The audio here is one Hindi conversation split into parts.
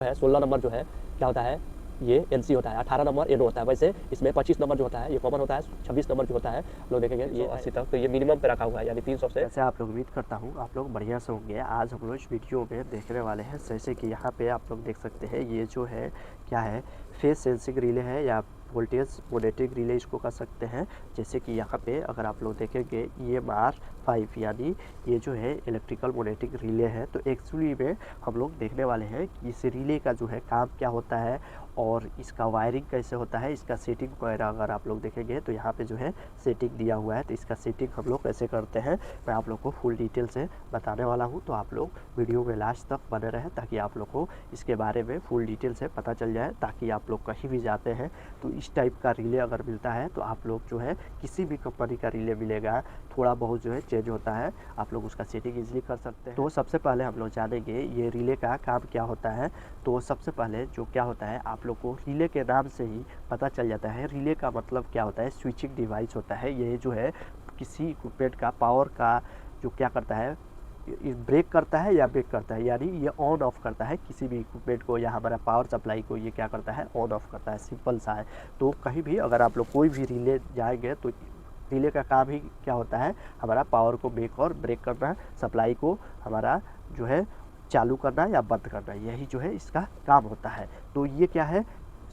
है 16 नंबर जो है क्या होता है, ये एनसी होता है, 18 नंबर एनो होता है। वैसे इसमें 25 नंबर जो होता है ये कॉमन होता है, 26 नंबर जो होता है लोग देखेंगे ये 80 तक, तो ये मिनिमम पे रखा हुआ है, यानी 300 से। जैसे आप लोग उम्मीद करता हूँ आप लोग बढ़िया से होंगे। आज हम लोग इस वीडियो में देखने वाले हैं, जैसे कि यहाँ पे आप लोग देख सकते हैं, ये जो है क्या है, फेज सेंसिंग रिले है या वोल्टेज मॉनिटरिंग रिले इसको कर सकते हैं। जैसे कि यहाँ पे अगर आप लोग देखेंगे EMR5 यानी ये जो है इलेक्ट्रिकल मॉनिटरिंग रिले है। तो एक्चुअली में हम लोग देखने वाले हैं कि इस रिले का जो है काम क्या होता है और इसका वायरिंग कैसे होता है, इसका सेटिंग वगैरह अगर आप लोग देखेंगे तो यहाँ पे जो है सेटिंग दिया हुआ है। तो इसका सेटिंग हम लोग कैसे करते हैं मैं आप लोग को फुल डिटेल से बताने वाला हूँ। तो आप लोग वीडियो में लास्ट तक बने रहें ताकि आप लोग को इसके बारे में फुल डिटेल से पता चल जाए, ताकि आप लोग कहीं भी जाते हैं तो इस टाइप का रिले अगर मिलता है तो आप लोग जो है किसी भी कंपनी का रिले मिलेगा थोड़ा बहुत जो है चेंज होता है, आप लोग उसका सेटिंग इजीली कर सकते हैं। तो सबसे पहले हम लोग जानेंगे ये रिले का काम क्या होता है। तो सबसे पहले जो क्या होता है आप लोग को रिले के नाम से ही पता चल जाता है। रिले का मतलब क्या होता है, स्विचिंग डिवाइस होता है। ये जो है किसी इक्विपमेंट का पावर का जो क्या करता है, ब्रेक करता है या ब्रेक करता है, यानी ये ऑन ऑफ करता है किसी भी इक्विपमेंट को या हमारा पावर सप्लाई को ये क्या करता है, ऑन ऑफ करता है। सिंपल सा है। तो कहीं भी अगर आप लोग कोई भी रिले जाएंगे तो रिले का काम ही क्या होता है, हमारा पावर को ब्रेक करना, सप्लाई को हमारा जो है चालू करना या बंद करना, यही जो है इसका काम होता है। तो ये क्या है,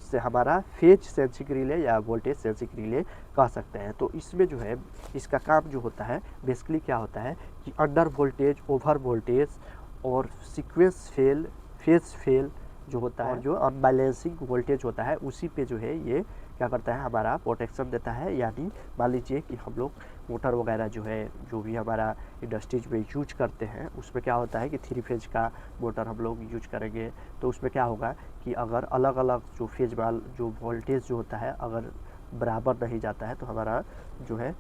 से हमारा फेज सेंसिंग रिले या वोल्टेज सेंसिंग रिले कह सकते हैं। तो इसमें जो है इसका काम जो होता है बेसिकली क्या होता है कि अंडर वोल्टेज, ओवर वोल्टेज और सीक्वेंस फेल, फेज फेल जो होता है और जो अनबैलेंसिंग वोल्टेज होता है उसी पे जो है ये क्या करता है, हमारा प्रोटेक्शन देता है। यानी मान लीजिए कि हम लोग मोटर वगैरह जो है जो भी हमारा इंडस्ट्रीज में यूज करते हैं उसमें क्या होता है कि 3 फेज का मोटर हम लोग यूज करेंगे तो उसमें क्या होगा कि अगर अलग अलग जो फेज वाल जो वोल्टेज जो होता है अगर बराबर नहीं जाता है तो हमारा जो है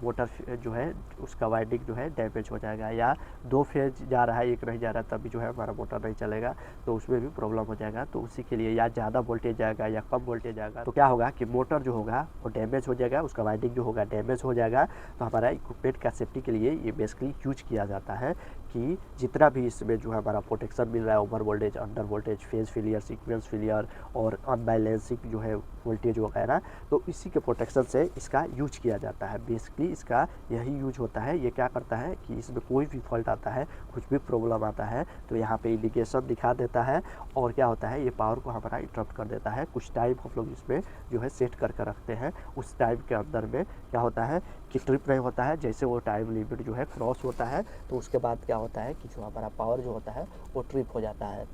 मोटर जो है उसका वाइंडिंग जो है डैमेज हो जाएगा, या 2 फेज जा रहा है एक नहीं जा रहा तभी जो है हमारा मोटर नहीं चलेगा तो उसमें भी प्रॉब्लम हो जाएगा। तो उसी के लिए या ज़्यादा वोल्टेज जाएगा या कम वोल्टेज जाएगा तो क्या होगा कि मोटर जो होगा वो डैमेज हो जाएगा, उसका वाइंडिंग जो होगा डैमेज हो जाएगा। तो हमारा इक्विपमेंट का सेफ्टी के लिए ये बेसिकली यूज किया जाता है कि जितना भी इसमें जो है हमारा प्रोटेक्शन मिल रहा है, over voltage, under voltage, phase failure, sequence failure और अनबैलेंसिंग जो है वोल्टेज वगैरह, तो इसी के प्रोटेक्शन से इसका यूज किया जाता है। बेसिकली इसका यही यूज होता है। ये क्या करता है कि इसमें कोई भी फॉल्ट आता है, कुछ भी प्रॉब्लम आता है तो यहाँ पे इंडिकेशन दिखा देता है और क्या होता है ये पावर को हमारा इंटरप्ट कर देता है। कुछ टाइम हम लोग इसमें जो है सेट करके रखते हैं, उस टाइम के अंदर में क्या होता है कि ट्रिप नहीं होता है। जैसे वो टाइम लिमिट जो है क्रॉस होता है तो उसके बाद क्या होता है कि जो हमारा पावर जो होता है वो ट्रिप हो जाता है।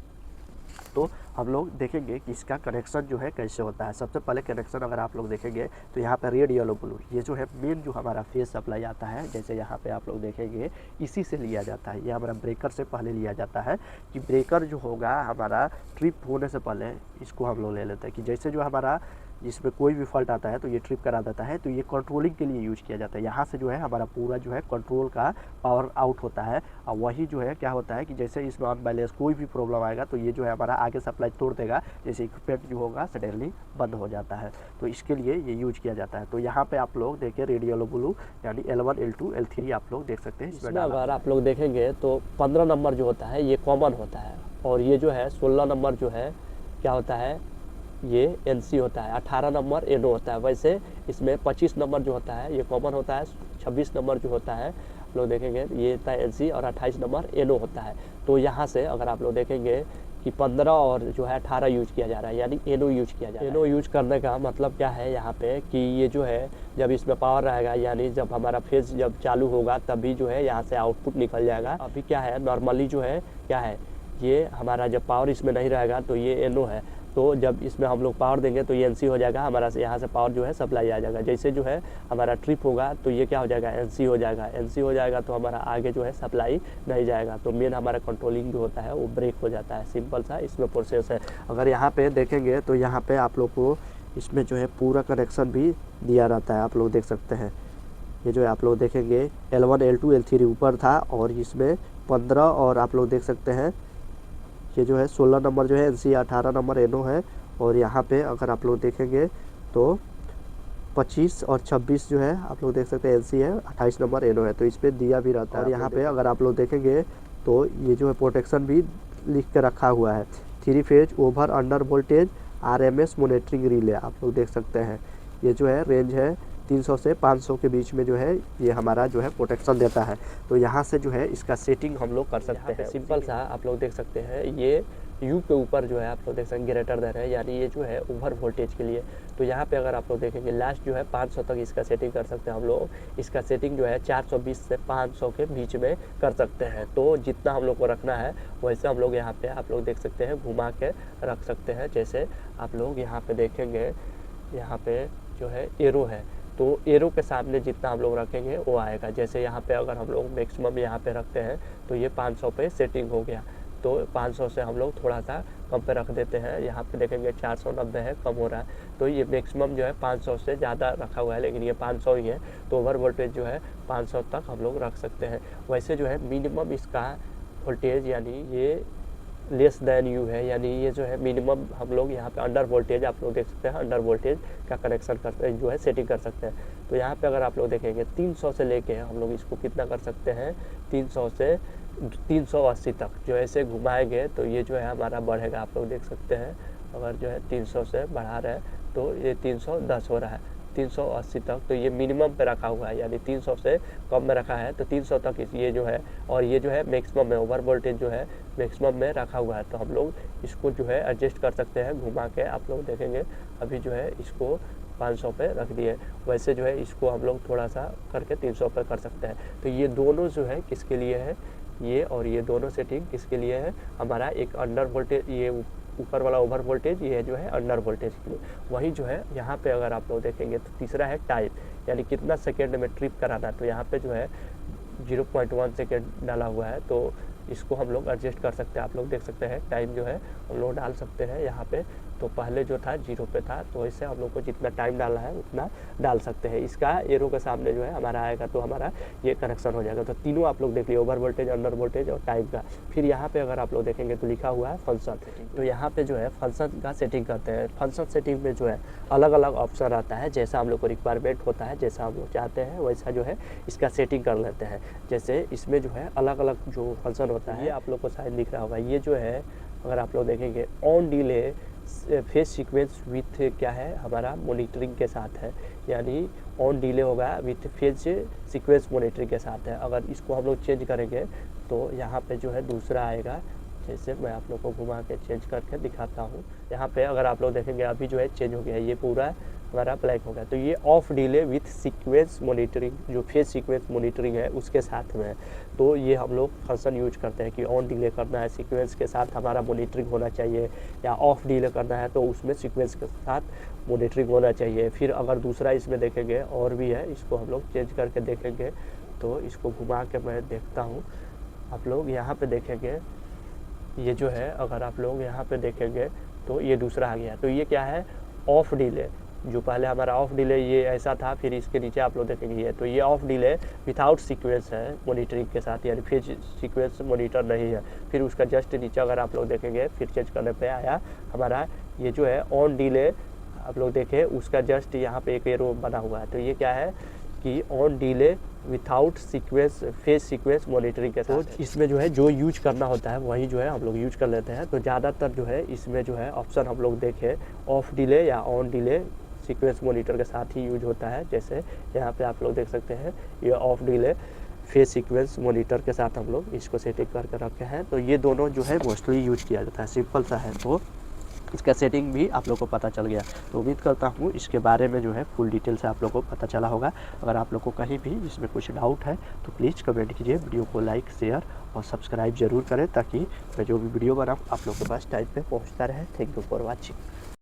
तो हम लोग देखेंगे कि इसका कनेक्शन जो है कैसे होता है। सबसे पहले कनेक्शन अगर आप लोग देखेंगे तो यहाँ पे रेड, येलो, ब्लू ये जो है मेन जो हमारा फेज सप्लाई आता है, जैसे यहाँ पे आप लोग देखेंगे इसी से लिया जाता है। ये हमारा ब्रेकर से पहले लिया जाता है कि ब्रेकर जो होगा हमारा ट्रिप होने से पहले इसको हम लोग ले लेते हैं कि जैसे जो हमारा जिसमें कोई भी फॉल्ट आता है तो ये ट्रिप करा देता है। तो ये कंट्रोलिंग के लिए यूज किया जाता है। यहाँ से जो है हमारा पूरा जो है कंट्रोल का पावर आउट होता है और वही जो है क्या होता है कि जैसे इसमें अनबैलेंस कोई भी प्रॉब्लम आएगा तो ये जो है हमारा आगे सप्लाई तोड़ देगा, जैसे इक्विपमेंट जो होगा सडनली बंद हो जाता है। तो इसके लिए ये यूज किया जाता है। तो यहाँ पे आप लोग देखिए रेड, येलो, ब्लू यानी L1, L2, L3 आप लोग देख सकते हैं। इसमें अगर आप लोग देखेंगे तो 15 नंबर जो होता है ये कॉमन होता है और ये जो है 16 नंबर जो है क्या होता है, ये एनसी होता है, 18 नंबर एनो होता है। वैसे इसमें 25 नंबर जो होता है ये कॉमन होता है, 26 नंबर जो होता है लोग देखेंगे ये होता है एनसी और 28 नंबर एनो होता है। तो यहाँ से अगर आप लोग देखेंगे कि 15 और जो है 18 यूज किया जा रहा है, यानी एनो यूज किया जा रहा है। एनो यूज करने का मतलब क्या है यहाँ पे कि ये जो है जब इसमें पावर रहेगा, यानी जब हमारा फेज जब चालू होगा तभी जो है यहाँ से आउटपुट निकल जाएगा। अभी क्या है नॉर्मली जो है क्या है, ये हमारा जब पावर इसमें नहीं रहेगा तो ये एनो है, तो जब इसमें हम लोग पावर देंगे तो ये एनसी हो जाएगा, हमारा से यहाँ से पावर जो है सप्लाई आ जाएगा। जैसे जो है हमारा ट्रिप होगा तो ये क्या हो जाएगा, एनसी हो जाएगा। एनसी हो जाएगा तो हमारा आगे जो है सप्लाई नहीं जाएगा, तो मेन हमारा कंट्रोलिंग जो होता है वो ब्रेक हो जाता है। सिंपल सा इसमें प्रोसेस है। अगर यहाँ पे देखेंगे तो यहाँ पे आप लोग को इसमें जो है पूरा कनेक्शन भी दिया रहता है, आप लोग देख सकते हैं। ये जो है आप लोग देखेंगे L1, L2, L3 ऊपर था और इसमें 15 और आप लोग देख सकते हैं ये जो है 16 नंबर जो है एनसी, 18 नंबर एनो है और यहाँ पे अगर आप लोग देखेंगे तो 25 और 26 जो है आप लोग देख सकते हैं एनसी है, 28 नंबर एनो है। तो इस पर दिया भी रहता है। और यहाँ पे अगर आप लोग देखेंगे तो ये जो है प्रोटेक्शन भी लिख के रखा हुआ है 3 phase over under voltage RMS monitoring relay आप लोग देख सकते हैं। ये जो है रेंज है 300 से 500 के बीच में जो है ये हमारा जो है प्रोटेक्शन देता है। तो यहाँ से जो है इसका सेटिंग हम लोग कर सकते हैं। सिंपल सा आप लोग देख सकते हैं, ये यू के ऊपर जो है आप लोग देख सकते हैं ग्रेटर देन है, यानी ये जो है ओवर वोल्टेज के लिए। तो यहाँ पे अगर आप लोग देखेंगे लास्ट जो है 500 तक इसका सेटिंग कर सकते हैं हम लोग। इसका सेटिंग जो है 420 से 500 के बीच में कर सकते हैं। तो जितना हम लोग को रखना है वैसे हम लोग यहाँ पे आप लोग देख सकते हैं घुमा के रख सकते हैं। जैसे आप लोग यहाँ पे देखेंगे, यहाँ पे जो है एरो है, तो एरो के सामने जितना हम लोग रखेंगे वो आएगा। जैसे यहाँ पे अगर हम लोग मैक्सिमम यहाँ पे रखते हैं तो ये 500 पे सेटिंग हो गया। तो 500 से हम लोग थोड़ा सा कम पे रख देते हैं। यहाँ पे देखेंगे 490 है, कम हो रहा है। तो ये मैक्सिमम जो है 500 से ज़्यादा रखा हुआ है, लेकिन ये 500 ही है। तो ओवर वोल्टेज जो है 500 तक हम लोग रख सकते हैं। वैसे जो है मिनिमम इसका वोल्टेज यानी ये लेस दैन यू है, यानी ये जो है मिनिमम हम लोग यहाँ पे अंडर वोल्टेज आप लोग देख सकते हैं, अंडर वोल्टेज का कनेक्शन कर जो है सेटिंग कर सकते हैं। तो यहाँ पे अगर आप लोग देखेंगे 300 से लेके हम लोग इसको कितना कर सकते हैं, 300 से 380 तक जो ऐसे घुमाएंगे तो ये जो है हमारा बढ़ेगा। आप लोग देख सकते हैं अगर जो है 300 से बढ़ा रहे हैं तो ये 310 हो रहा है, 380 तक। तो ये मिनिमम पे रखा हुआ है, यानी 300 से कम में रखा है तो 300 तक ये जो है, और ये जो है मैक्सिमम में ओवर वोल्टेज जो है मैक्सिमम में रखा हुआ है। तो हम लोग इसको जो है एडजस्ट कर सकते हैं घुमा के। आप लोग देखेंगे अभी जो है इसको 500 पे रख दिए, वैसे जो है इसको हम लोग थोड़ा सा करके 300 पे कर सकते हैं। तो ये दोनों जो है किसके लिए है, ये और ये दोनों सेटिंग किसके लिए है, हमारा एक अंडर वोल्टेज, ये ऊपर वाला ओवर वोल्टेज, ये जो है अंडर वोल्टेज के लिए। वही जो है यहाँ पे अगर आप लोग देखेंगे तो तीसरा है टाइम, यानी कितना सेकेंड में ट्रिप कराना। तो यहाँ पे जो है 0.1 सेकेंड डाला हुआ है, तो इसको हम लोग एडजस्ट कर सकते हैं। आप लोग देख सकते हैं टाइम जो है हम लोग डाल सकते हैं यहाँ पे। तो पहले जो था 0 पे था, तो इससे हम लोग को जितना टाइम डालना है उतना डाल सकते हैं। इसका एरो के सामने जो है हमारा आएगा तो हमारा ये कनेक्शन हो जाएगा। तो तीनों आप लोग देख लिए, ओवर वोल्टेज, अंडर वोल्टेज और टाइम का। फिर यहाँ पे अगर आप लोग देखेंगे तो लिखा हुआ है फंक्शन। तो यहाँ पे जो है फंक्शन का सेटिंग करते हैं। फंक्शन सेटिंग में जो है अलग अलग ऑप्शन आता है, जैसा हम लोग को रिक्वायरमेंट होता है, जैसा हम लोग चाहते हैं वैसा जो है इसका सेटिंग कर लेते हैं। जैसे इसमें जो है अलग अलग जो फंक्शन होता है, ये आप लोग को शायद दिख रहा होगा। ये जो है अगर आप लोग देखेंगे on delay phase sequence with क्या है हमारा मॉनिटरिंग के साथ है, यानी ऑन डिले होगा विथ फेज सीक्वेंस मॉनिटरिंग के साथ है। अगर इसको हम लोग चेंज करेंगे तो यहाँ पे जो है दूसरा आएगा। जैसे मैं आप लोग को घुमा के चेंज करके दिखाता हूँ। यहाँ पे अगर आप लोग देखेंगे अभी जो है चेंज हो गया है, ये पूरा हमारा ब्लैक हो गया। तो ये of delay with sequence monitoring, जो फेज सीक्वेंस मॉनिटरिंग है उसके साथ में है। तो ये हम लोग फंक्शन यूज करते हैं कि ऑन डिले करना है सीक्वेंस के साथ हमारा मॉनिटरिंग होना चाहिए, या ऑफ डिले करना है तो उसमें सीक्वेंस के साथ मॉनिटरिंग होना चाहिए। फिर अगर दूसरा इसमें देखेंगे और भी है, इसको हम लोग चेंज करके देखेंगे। तो इसको घुमा के मैं देखता हूँ। आप लोग यहाँ पे देखेंगे ये जो है, अगर आप लोग यहाँ पे देखेंगे तो ये दूसरा आ गया। तो ये क्या है, ऑफ डिले। जो पहले हमारा ऑफ डिले ये ऐसा था, फिर इसके नीचे आप लोग देखेंगे ये, तो ये ऑफ डिले विदाउट सीक्वेंस है मॉनिटरिंग के साथ, यानी फिर सीक्वेंस मॉनिटर नहीं है। फिर उसका जस्ट नीचे अगर आप लोग देखेंगे फिर चेंज करने पे आया हमारा ये जो है ऑन डिले। आप लोग देखें उसका जस्ट यहाँ पे एक एरो बना हुआ है। तो ये क्या है कि on delay without sequence phase sequence monitoring के साथ। इसमें जो है जो यूज करना होता है वही जो है हम लोग यूज कर लेते हैं। तो ज़्यादातर जो है इसमें जो है ऑप्शन हम लोग देखें ऑफ डिले या ऑन डिले सीक्वेंस मॉनिटर के साथ ही यूज होता है। जैसे यहाँ पे आप लोग देख सकते हैं ये of delay phase sequence monitor के साथ हम लोग इसको सेटिंग करके रखे हैं। तो ये दोनों जो है मोस्टली यूज किया जाता है, सिंपल सा है। तो इसका सेटिंग भी आप लोग को पता चल गया। तो उम्मीद करता हूँ इसके बारे में जो है फुल डिटेल से आप लोग को पता चला होगा। अगर आप लोग को कहीं भी इसमें कुछ डाउट है तो प्लीज़ कमेंट कीजिए, वीडियो को लाइक शेयर और सब्सक्राइब जरूर करें, ताकि मैं जो भी वीडियो बनाऊँ आप लोग के पास टाइम पे पहुँचता रहे। Thank you for watching.